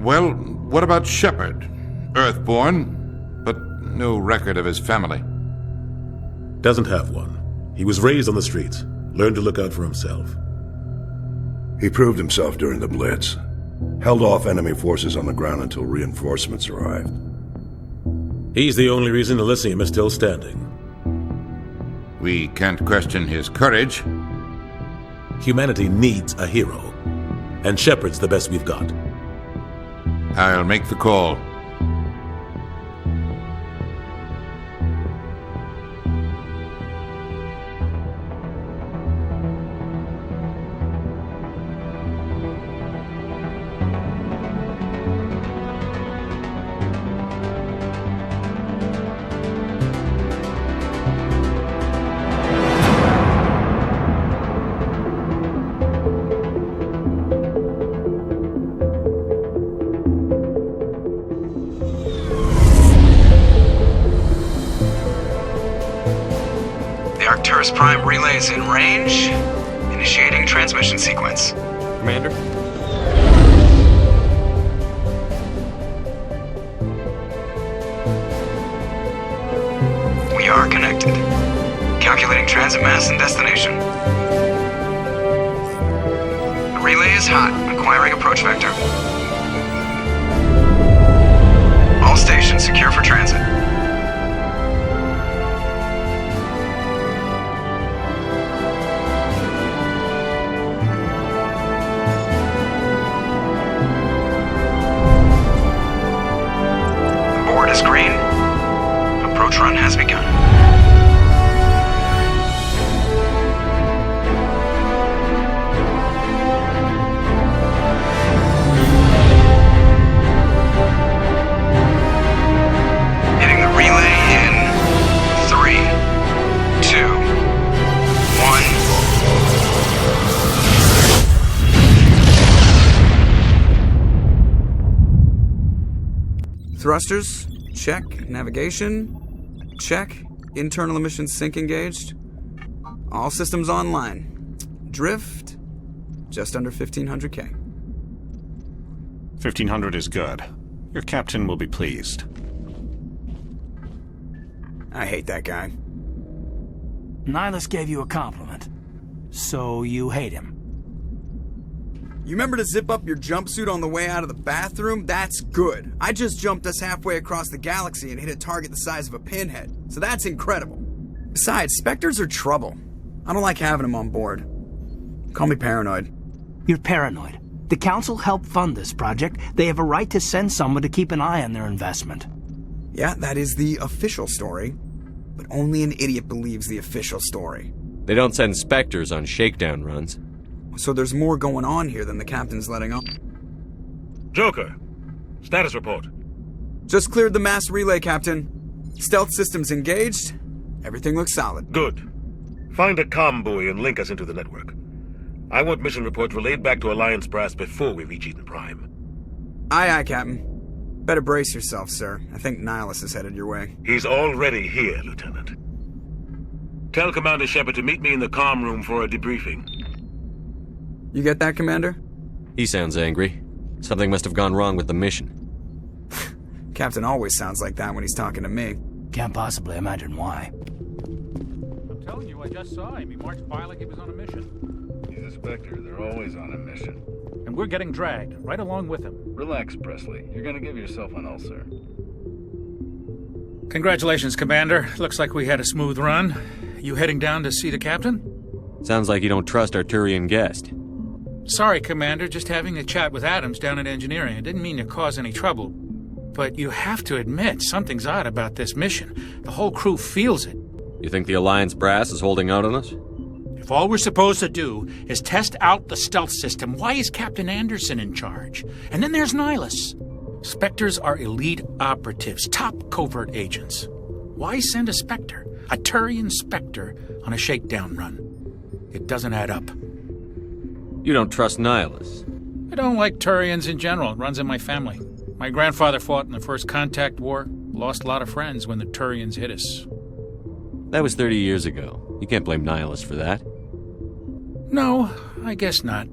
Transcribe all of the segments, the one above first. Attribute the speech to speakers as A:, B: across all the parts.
A: Well, what about Shepard? Earthborn, but no record of his family.
B: Doesn't have one. He was raised on the streets, learned to look out for himself.
C: He proved himself during the Blitz. Held off enemy forces on the ground until reinforcements arrived.
B: He's the only reason Elysium is still standing.
A: We can't question his courage.
B: Humanity needs a hero, and Shepard's the best we've got.
A: I'll make the call.
D: Prime relays in range. Initiating transmission sequence.
E: Commander?
D: We are connected. Calculating transit mass and destination. The relay is hot. Acquiring approach vector. All stations secure for transit. Is green. Approach run has begun. Hitting the relay in 3, 2, 1.
F: Thrusters? Check. Navigation? Check. Internal emissions sync engaged. All systems online. Drift? Just under 1,500K.
G: 1,500 is good. Your captain will be pleased.
F: I hate that guy.
H: Nihilus gave you a compliment. So you hate him.
F: You remember to zip up your jumpsuit on the way out of the bathroom? That's good. I just jumped us halfway across the galaxy and hit a target the size of a pinhead. So that's incredible. Besides, Spectres are trouble. I don't like having them on board. Call me paranoid.
H: You're paranoid. The Council helped fund this project. They have a right to send someone to keep an eye on their investment.
F: Yeah, that is the official story. But only an idiot believes the official story.
E: They don't send Spectres on shakedown runs.
F: So there's more going on here than the captain's letting on.
I: Joker, status report.
F: Just cleared the mass relay, Captain. Stealth systems engaged. Everything looks solid.
I: Good. Find a comm buoy and link us into the network. I want mission reports relayed back to Alliance Brass before we reach Eden Prime.
F: Aye, aye, Captain. Better brace yourself, sir. I think Nihilus is headed your way.
I: He's already here, Lieutenant. Tell Commander Shepard to meet me in the comm room for a debriefing.
F: You get that, Commander?
E: He sounds angry. Something must have gone wrong with the mission.
F: Captain always sounds like that when he's talking to me.
H: Can't possibly imagine why.
J: I'm telling you, I just saw him. He marched by like he was on a mission.
K: He's a Spectre. They're always on a mission.
J: And we're getting dragged, right along with him.
K: Relax, Presley. You're gonna give yourself an ulcer.
J: Congratulations, Commander. Looks like we had a smooth run. You heading down to see the captain?
E: Sounds like you don't trust our Turian guest.
J: Sorry, Commander. Just having a chat with Adams down at engineering. I didn't mean to cause any trouble. But you have to admit, something's odd about this mission. The whole crew feels it.
E: You think the Alliance brass is holding out on us?
J: If all we're supposed to do is test out the stealth system, why is Captain Anderson in charge? And then there's Nihilus. Spectres are elite operatives, top covert agents. Why send a Spectre, a Turian Spectre, on a shakedown run? It doesn't add up.
E: You don't trust Nihilus?
J: I don't like Turians in general. It runs in my family. My grandfather fought in the First Contact War. Lost a lot of friends when the Turians hit us.
E: That was 30 years ago. You can't blame Nihilus for that.
J: No, I guess not.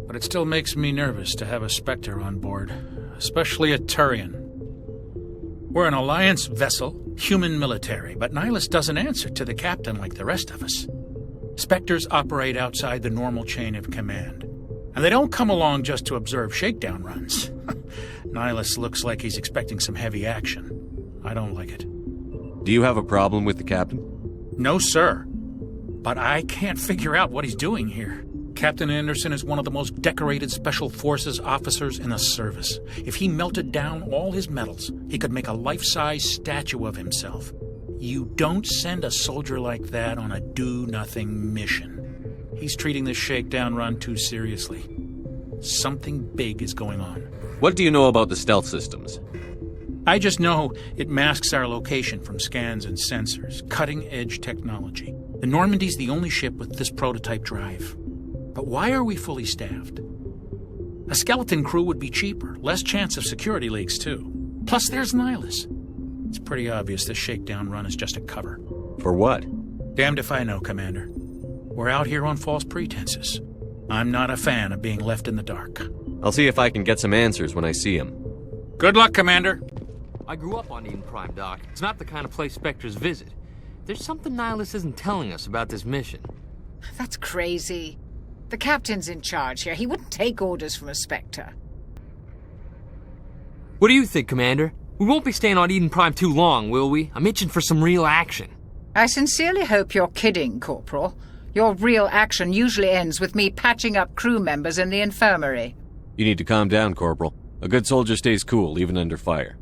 J: But it still makes me nervous to have a Spectre on board. especially a Turian. We're an Alliance vessel, human military, but Nihilus doesn't answer to the captain like the rest of us. Spectres operate outside the normal chain of command, and they don't come along just to observe shakedown runs. Nihilus looks like he's expecting some heavy action. I don't like it.
E: Do you have a problem with the captain?
J: No, sir. But I can't figure out what he's doing here. Captain Anderson is one of the most decorated Special Forces officers in the service. If he melted down all his medals, he could make a life-size statue of himself. You don't send a soldier like that on a do-nothing mission. He's treating this shakedown run too seriously. Something big is going on.
E: What do you know about the stealth systems?
J: I just know it masks our location from scans and sensors. Cutting-edge technology. The Normandy's the only ship with this prototype drive. But why are we fully staffed? A skeleton crew would be cheaper, less chance of security leaks, too. Plus, there's Nihilus. It's pretty obvious this shakedown run is just a cover.
E: For what?
J: Damned if I know, Commander. We're out here on false pretenses. I'm not a fan of being left in the dark.
E: I'll see if I can get some answers when I see him.
J: Good luck, Commander.
L: I grew up on Eden Prime, Doc. It's not the kind of place Spectres visit. There's something Nihilus isn't telling us about this mission.
M: That's crazy. The captain's in charge here. He wouldn't take orders from a Spectre.
L: What do you think, Commander? We won't be staying on Eden Prime too long, will we? I'm itching for some real action.
M: I sincerely hope you're kidding, Corporal. Your real action usually ends with me patching up crew members in the infirmary.
E: You need to calm down, Corporal. A good soldier stays cool, even under fire.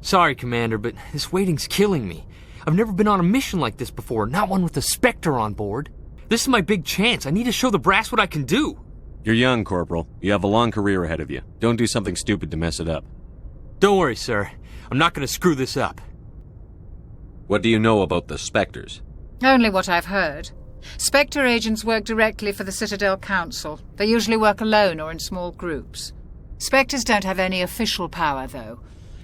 L: Sorry, Commander, but this waiting's killing me. I've never been on a mission like this before, not one with a Spectre on board. This is my big chance. I need to show the brass what I can do.
E: You're young, Corporal. You have a long career ahead of you. Don't do something stupid to mess it up.
L: Don't worry, sir. I'm not going to screw this up.
E: What do you know about the Spectres?
M: Only what I've heard. Spectre agents work directly for the Citadel Council. They usually work alone or in small groups. Spectres don't have any official power, though.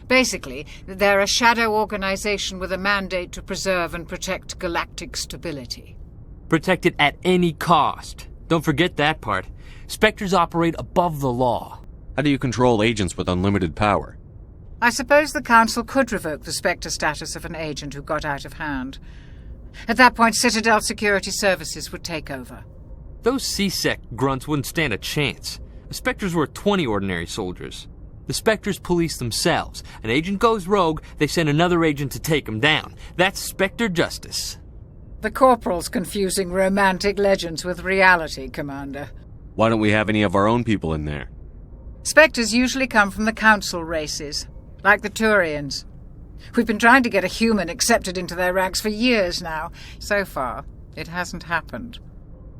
M: Basically, they're a shadow organization with a mandate to preserve and protect galactic stability.
L: Protect it at any cost. Don't forget that part. Spectres operate above the law.
E: How do you control agents with unlimited power?
M: I suppose the Council could revoke the Spectre status of an agent who got out of hand. At that point, Citadel Security Services would take over.
L: Those C-Sec grunts wouldn't stand a chance. The Spectres were 20 ordinary soldiers. The Spectres police themselves. An agent goes rogue, they send another agent to take him down. That's Spectre justice.
M: The Corporal's confusing romantic legends with reality, Commander.
E: Why don't we have any of our own people in there?
M: Spectres usually come from the Council races, like the Turians. We've been trying to get a human accepted into their ranks for years now. So far, it hasn't happened.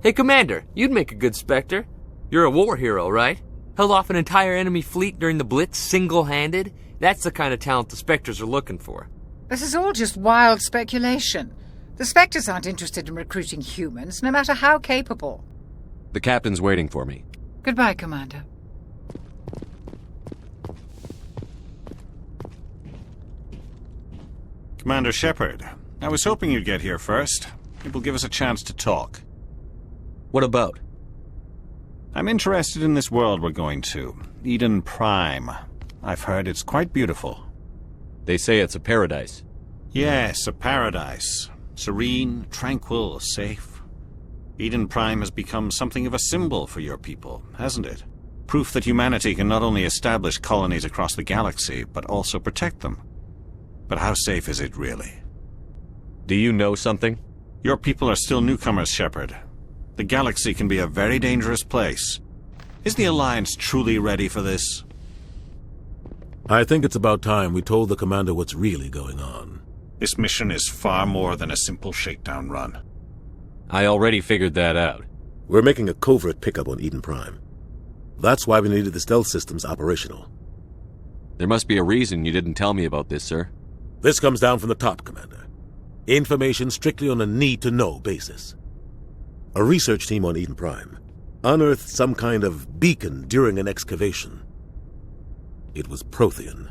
L: Hey, Commander, you'd make a good Spectre. You're a war hero, right? Held off an entire enemy fleet during the Blitz single-handed? That's the kind of talent the Spectres are looking for.
M: This is all just wild speculation. The Spectres aren't interested in recruiting humans, no matter how capable.
E: The captain's waiting for me.
M: Goodbye, Commander.
G: Commander Shepard, I was hoping you'd get here first. It will give us a chance to talk.
E: What about?
G: I'm interested in this world we're going to, Eden Prime. I've heard it's quite beautiful.
E: They say it's a paradise.
G: Yes, a paradise. Serene, tranquil, safe. Eden Prime has become something of a symbol for your people, hasn't it? Proof that humanity can not only establish colonies across the galaxy, but also protect them. But how safe is it really?
E: Do you know something?
G: Your people are still newcomers, Shepard. The galaxy can be a very dangerous place. Is the Alliance truly ready for this?
B: I think it's about time we told the Commander what's really going on.
G: This mission is far more than a simple shakedown run.
E: I already figured that out.
B: We're making a covert pickup on Eden Prime. That's why we needed the stealth systems operational.
E: There must be a reason you didn't tell me about this, sir.
B: This comes down from the top, Commander. Information strictly on a need-to-know basis. A research team on Eden Prime unearthed some kind of beacon during an excavation. It was Prothean.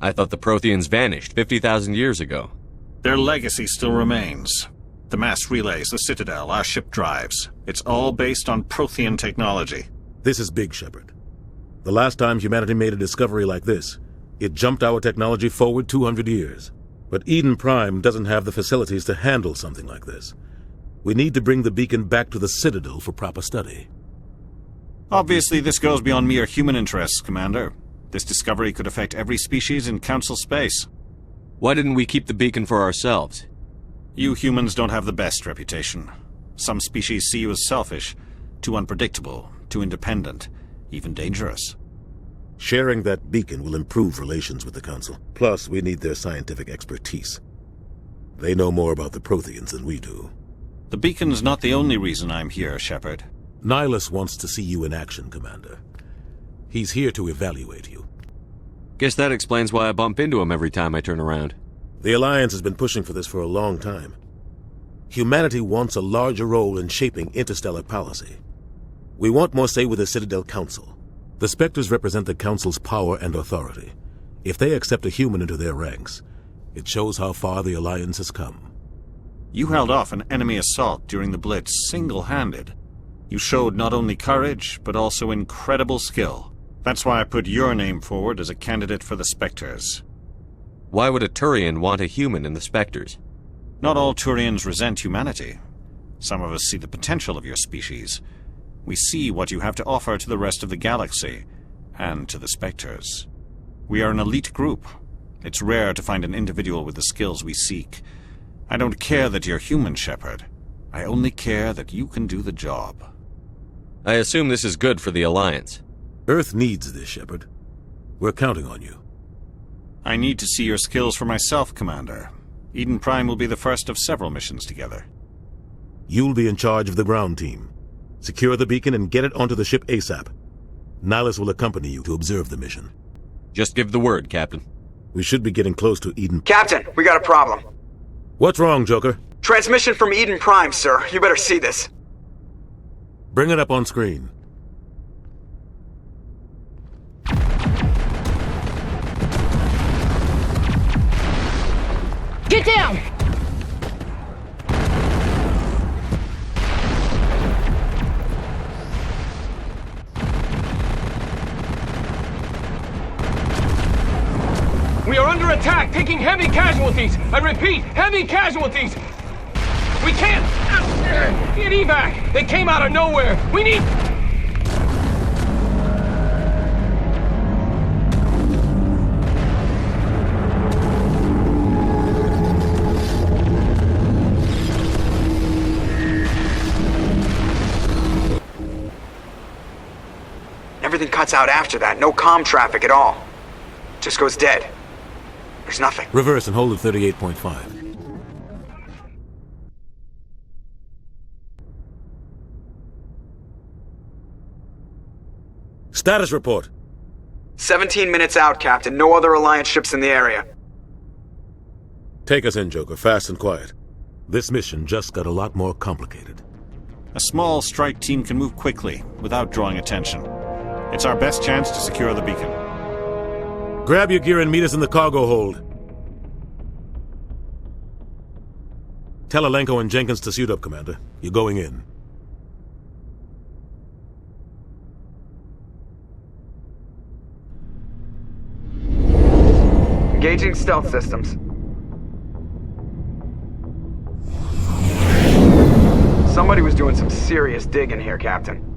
E: I thought the Protheans vanished 50,000 years ago.
G: Their legacy still remains. The mass relays, the Citadel, our ship drives. It's all based on Prothean technology.
B: This is big, Shepard. The last time humanity made a discovery like this, it jumped our technology forward 200 years. But Eden Prime doesn't have the facilities to handle something like this. We need to bring the beacon back to the Citadel for proper study.
G: Obviously, this goes beyond mere human interests, Commander. This discovery could affect every species in Council space.
E: Why didn't we keep the beacon for ourselves?
G: You humans don't have the best reputation. Some species see you as selfish, too unpredictable, too independent, even dangerous.
B: Sharing that beacon will improve relations with the Council. Plus, we need their scientific expertise. They know more about the Protheans than we do.
G: The beacon's not the only reason I'm here, Shepard.
B: Nihilus wants to see you in action, Commander. He's here to evaluate you.
E: Guess that explains why I bump into him every time I turn around.
B: The Alliance has been pushing for this for a long time. Humanity wants a larger role in shaping interstellar policy. We want more say with the Citadel Council. The Spectres represent the Council's power and authority. If they accept a human into their ranks, it shows how far the Alliance has come.
G: You held off an enemy assault during the Blitz single-handed. You showed not only courage, but also incredible skill. That's why I put your name forward as a candidate for the Spectres.
E: Why would a Turian want a human in the Spectres?
G: Not all Turians resent humanity. Some of us see the potential of your species. We see what you have to offer to the rest of the galaxy, and to the Spectres. We are an elite group. It's rare to find an individual with the skills we seek. I don't care that you're human, Shepard. I only care that you can do the job.
E: I assume this is good for the Alliance.
B: Earth needs this, Shepard. We're counting on you.
G: I need to see your skills for myself, Commander. Eden Prime will be the first of several missions together.
B: You'll be in charge of the ground team. Secure the beacon and get it onto the ship ASAP. Nihilus will accompany you to observe the mission.
E: Just give the word, Captain.
B: We should be getting close to Eden.
D: Captain, we got a problem.
B: What's wrong, Joker?
D: Transmission from Eden Prime, sir. You better see this.
B: Bring it up on screen.
N: Get down!
O: We are under attack, taking heavy casualties. I repeat, heavy casualties. We can't get evac. They came out of nowhere. We need...
D: Everything cuts out after that. No comm traffic at all. Just goes dead. There's nothing.
B: Reverse and hold at 38.5. Status report.
D: 17 minutes out, Captain. No other Alliance ships in the area.
B: Take us in, Joker, fast and quiet. This mission just got a lot more complicated.
G: A small strike team can move quickly, without drawing attention. It's our best chance to secure the beacon.
B: Grab your gear and meet us in the cargo hold. Tell Alenko and Jenkins to suit up, Commander. You're going in.
D: Engaging stealth systems. Somebody was doing some serious digging here, Captain.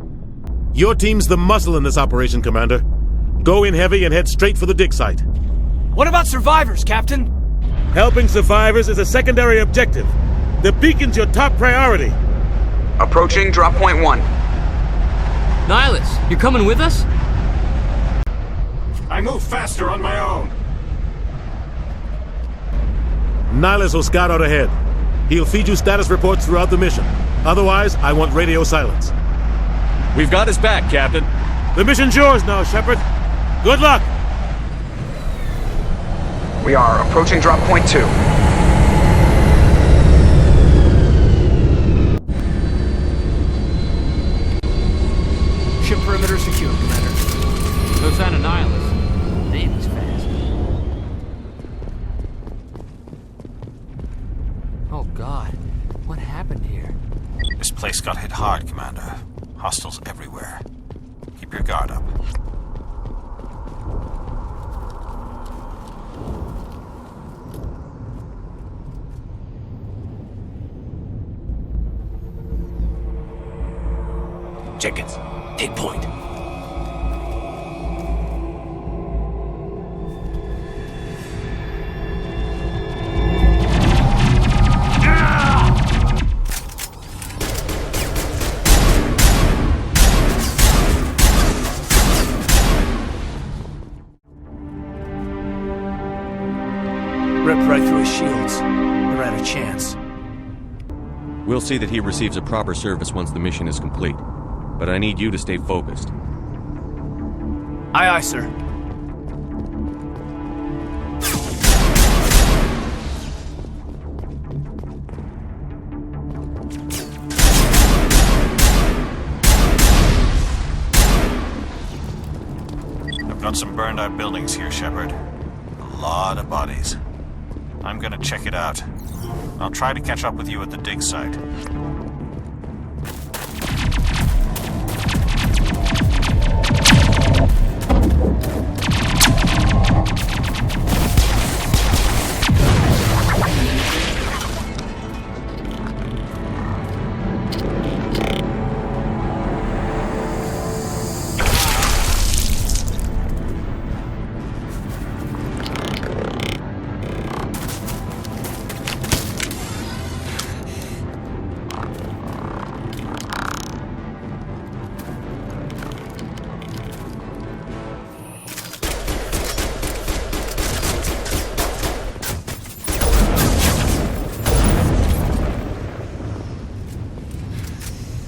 B: Your team's the muscle in this operation, Commander. Go in heavy and head straight for the dig site.
O: What about survivors, Captain?
B: Helping survivors is a secondary objective. The beacon's your top priority.
D: Approaching drop point 1.
L: Nihilus, you're coming with us?
G: I move faster on my own.
B: Nihilus will scout out ahead. He'll feed you status reports throughout the mission. Otherwise, I want radio silence.
E: We've got his back, Captain.
B: The mission's yours now, Shepard. Good luck!
D: We are approaching drop point 2.
O: Ship perimeter secure, Commander.
L: No sign of Nihilus. Damn, he's fast. Oh, God. What happened here?
G: This place got hit hard, Commander. Hostiles everywhere. Keep your guard up.
N: Jenkins, take point.
H: Ripped right through his shields. They're out of chance.
E: We'll see that he receives a proper service once the mission is complete. But I need you to stay focused.
H: Aye, aye, sir.
G: I've got some burned out buildings here, Shepard. A lot of bodies. I'm gonna check it out. I'll try to catch up with you at the dig site.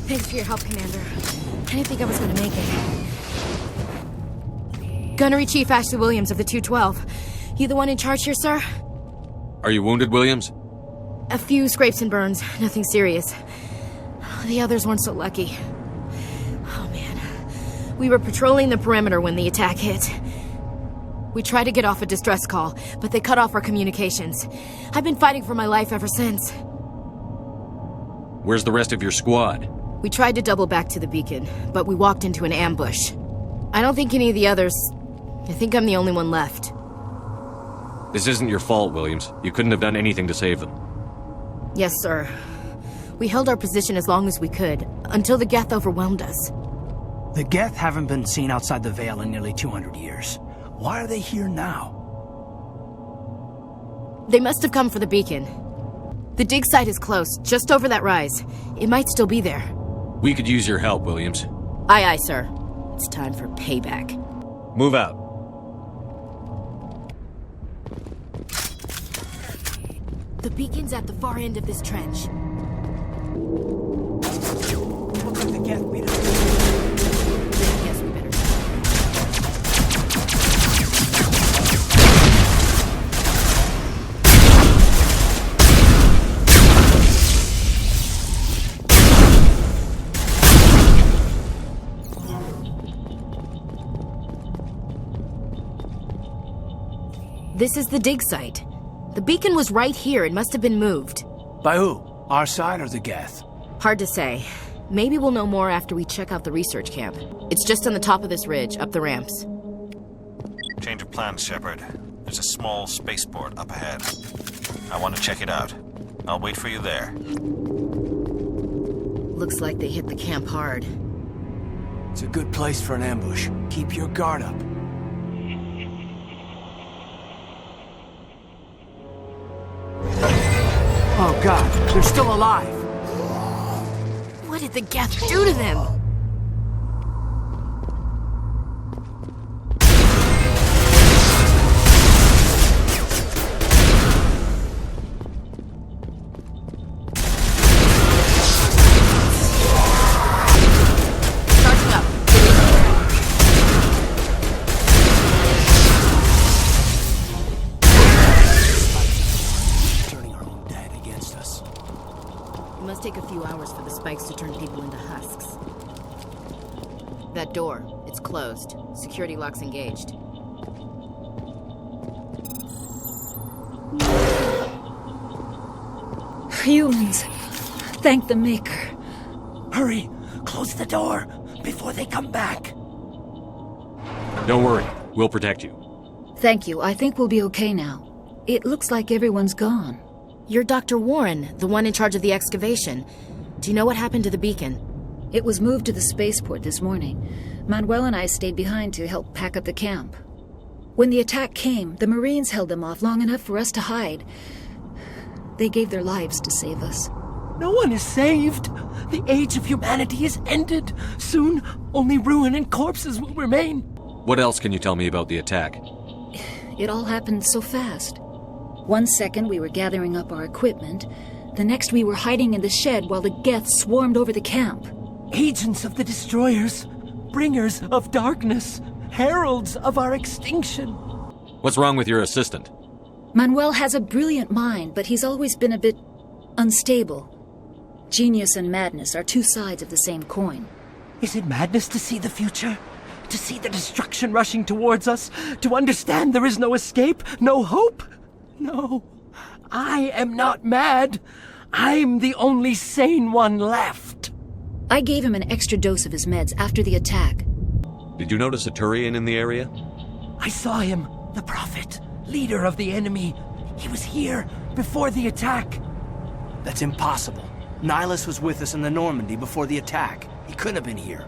P: Thanks for your help, Commander. I didn't think I was gonna make it. Gunnery Chief Ashley Williams of the 212. You the one in charge here, sir?
E: Are you wounded, Williams?
P: A few scrapes and burns, nothing serious. The others weren't so lucky. Oh man. We were patrolling the perimeter when the attack hit. We tried to get off a distress call, but they cut off our communications. I've been fighting for my life ever since.
E: Where's the rest of your squad?
P: We tried to double back to the beacon, but we walked into an ambush. I don't think any of the others... I think I'm the only one left.
E: This isn't your fault, Williams. You couldn't have done anything to save them.
P: Yes, sir. We held our position as long as we could, until the Geth overwhelmed us.
H: The Geth haven't been seen outside the Veil in nearly 200 years. Why are they here now?
P: They must have come for the beacon. The dig site is close, just over that rise. It might still be there.
E: We could use your help, Williams.
P: Aye, aye, sir. It's time for payback.
E: Move out.
P: The beacon's at the far end of this trench.
H: Look like the Geth beat us.
P: I guess we better... This is the dig site. The beacon was right here. It must have been moved.
H: By who? Our side or the Geth?
P: Hard to say. Maybe we'll know more after we check out the research camp. It's just on the top of this ridge, up the ramps.
G: Change of plans, Shepard. There's a small spaceport up ahead. I want to check it out. I'll wait for you there.
P: Looks like they hit the camp hard.
H: It's a good place for an ambush. Keep your guard up. Oh god, they're still alive!
P: What did the Geth do to them? Charging up. It must take a few hours for the spikes to turn people into husks. That door, it's closed. Security lock's engaged.
Q: Humans. Thank the Maker.
H: Hurry! Close the door before they come back.
E: Don't worry. We'll protect you.
Q: Thank you. I think we'll be okay now. It looks like everyone's gone.
P: You're Dr. Warren, the one in charge of the excavation. Do you know what happened to the beacon?
Q: It was moved to the spaceport this morning. Manuel and I stayed behind to help pack up the camp. When the attack came, the Marines held them off long enough for us to hide. They gave their lives to save us.
N: No one is saved. The age of humanity is ended. Soon, only ruin and corpses will remain.
E: What else can you tell me about the attack?
Q: It all happened so fast. 1 second we were gathering up our equipment. The next we were hiding in the shed while the Geth swarmed over the camp.
N: Agents of the destroyers, bringers of darkness, heralds of our extinction.
E: What's wrong with your assistant?
Q: Manuel has a brilliant mind, but he's always been a bit unstable. Genius and madness are two sides of the same coin.
N: Is it madness to see the future? To see the destruction rushing towards us? To understand there is no escape? No hope? No. I am not mad. I'm the only sane one left.
Q: I gave him an extra dose of his meds after the attack.
E: Did you notice a Turian in the area?
N: I saw him, the Prophet, leader of the enemy. He was here before the attack.
H: That's impossible. Nihilus was with us in the Normandy before the attack. He couldn't have been here.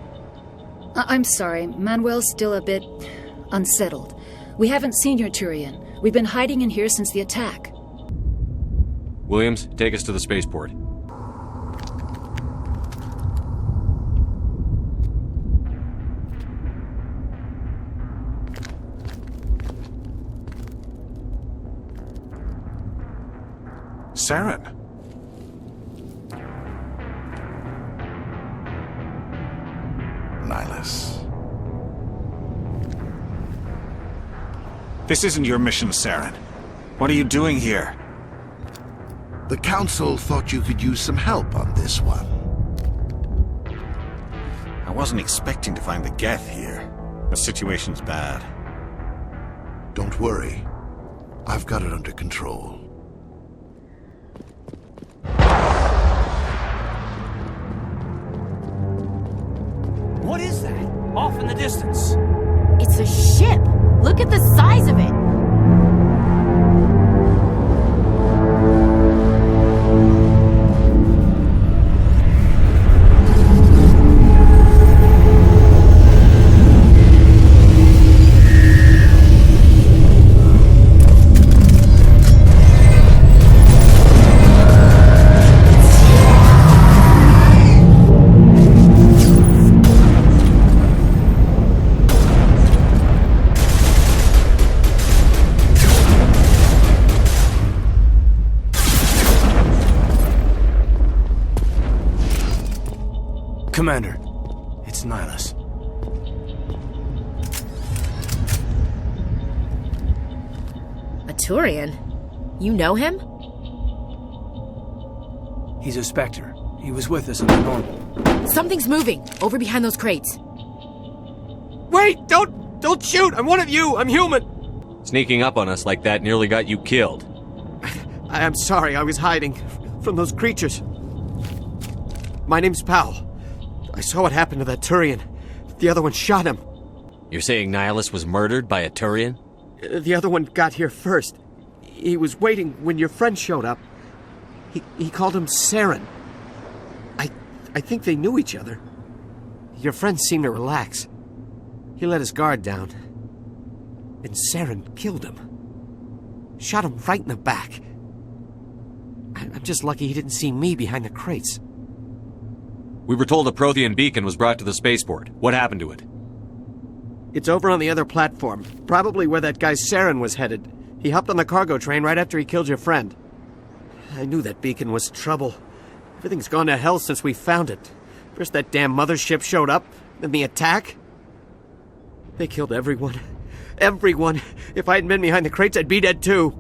Q: I'm sorry, Manuel's still a bit unsettled. We haven't seen your Turian. We've been hiding in here since the attack.
E: Williams, take us to the spaceport.
R: Saren. Nihilus.
G: This isn't your mission, Saren. What are you doing here?
S: The Council thought you could use some help on this one.
G: I wasn't expecting to find the Geth here. The situation's bad.
S: Don't worry. I've got it under control.
H: What is that? Off in the distance.
P: It's a ship. Look at the size of it.
H: Commander, it's Nihilus.
P: A Turian? You know him?
H: He's a Spectre. He was with us in the Normandy.
P: Something's moving, over behind those crates.
N: Wait! Don't shoot! I'm one of you! I'm human!
E: Sneaking up on us like that nearly got you killed.
N: I'm sorry, I was hiding from those creatures. My name's Powell. I saw what happened to that Turian. The other one shot him.
E: You're saying Nihilus was murdered by a Turian?
N: The other one got here first. He was waiting when your friend showed up. He called him Saren. I think they knew each other. Your friend seemed to relax. He let his guard down. And Saren killed him. Shot him right in the back. I'm just lucky he didn't see me behind the crates.
E: We were told a Prothean beacon was brought to the spaceport. What happened to it?
N: It's over on the other platform. Probably where that guy Saren was headed. He hopped on the cargo train right after he killed your friend. I knew that beacon was trouble. Everything's gone to hell since we found it. First that damn mothership showed up, then the attack. They killed everyone. Everyone. If I hadn't been behind the crates, I'd be dead too.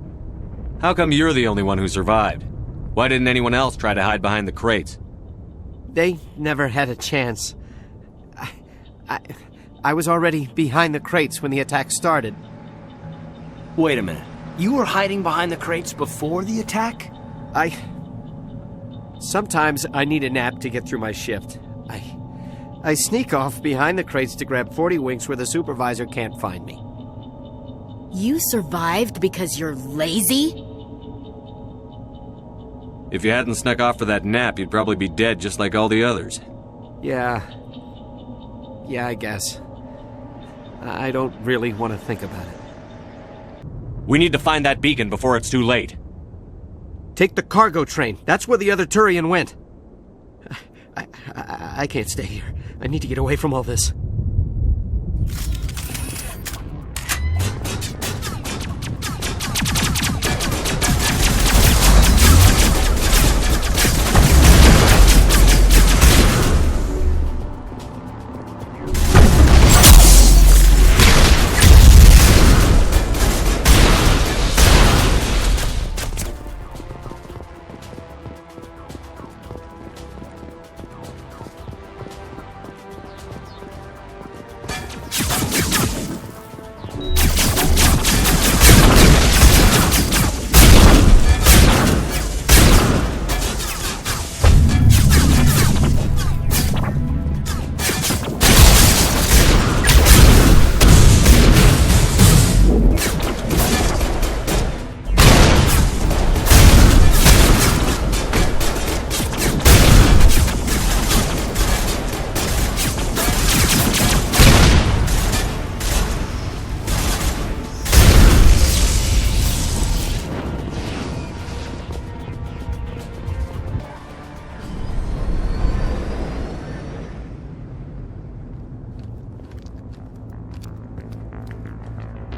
E: How come you're the only one who survived? Why didn't anyone else try to hide behind the crates?
N: They never had a chance. I was already behind the crates when the attack started.
H: Wait a minute. You were hiding behind the crates before the attack?
N: Sometimes I need a nap to get through my shift. I sneak off behind the crates to grab 40 winks where the supervisor can't find me.
P: You survived because you're lazy?
E: If you hadn't snuck off for that nap, you'd probably be dead just like all the others.
N: Yeah, I guess. I don't really want to think about it.
E: We need to find that beacon before it's too late.
N: Take the cargo train. That's where the other Turian went. I can't stay here. I need to get away from all this.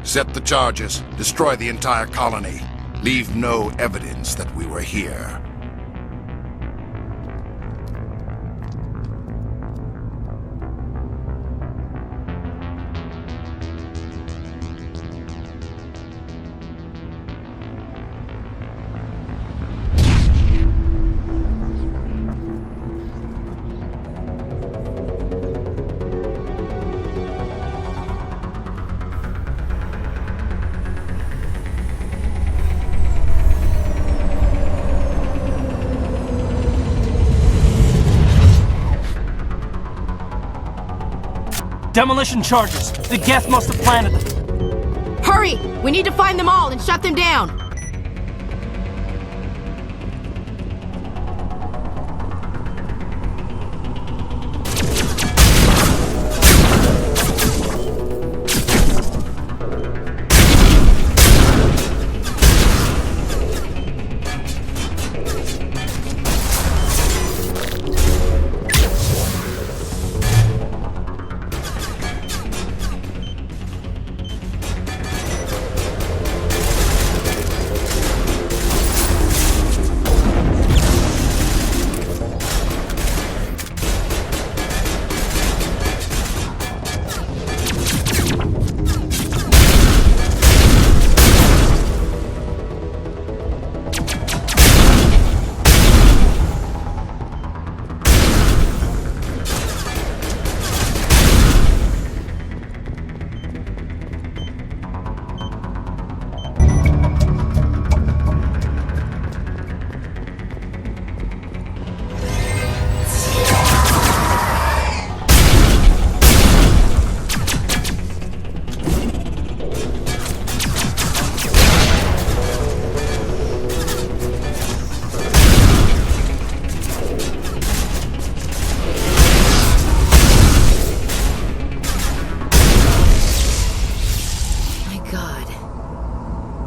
S: Set the charges. Destroy the entire colony. Leave no evidence that we were here.
H: Demolition charges. The Geth must have planted them.
P: Hurry! We need to find them all and shut them down!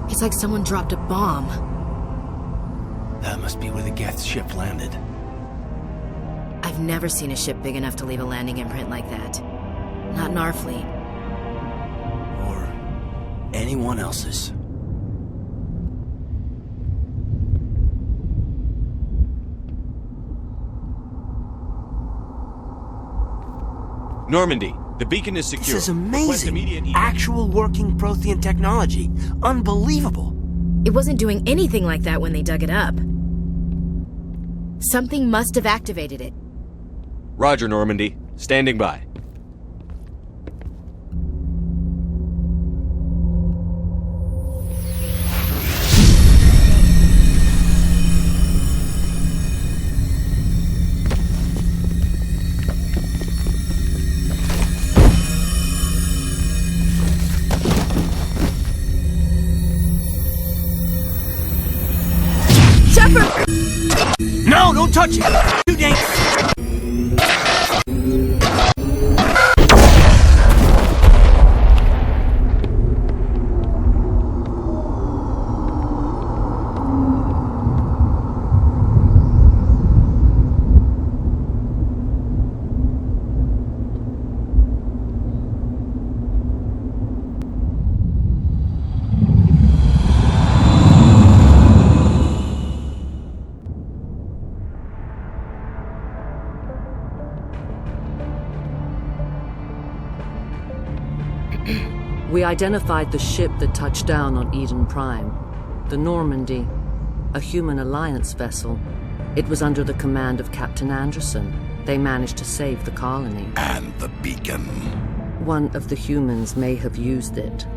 P: It's like someone dropped a bomb.
H: That must be where the Geth ship landed.
P: I've never seen a ship big enough to leave a landing imprint like that. Not in our fleet.
H: Or anyone else's.
E: Normandy, the beacon is secure.
H: This is amazing. Actual working Prothean technology. Unbelievable.
P: It wasn't doing anything like that when they dug it up. Something must have activated it.
E: Roger, Normandy. Standing by.
H: No, don't touch it! Too dangerous!
T: We identified the ship that touched down on Eden Prime. The Normandy, a human alliance vessel. It was under the command of Captain Anderson. They managed to save the colony.
S: And the beacon.
T: One of the humans may have used it.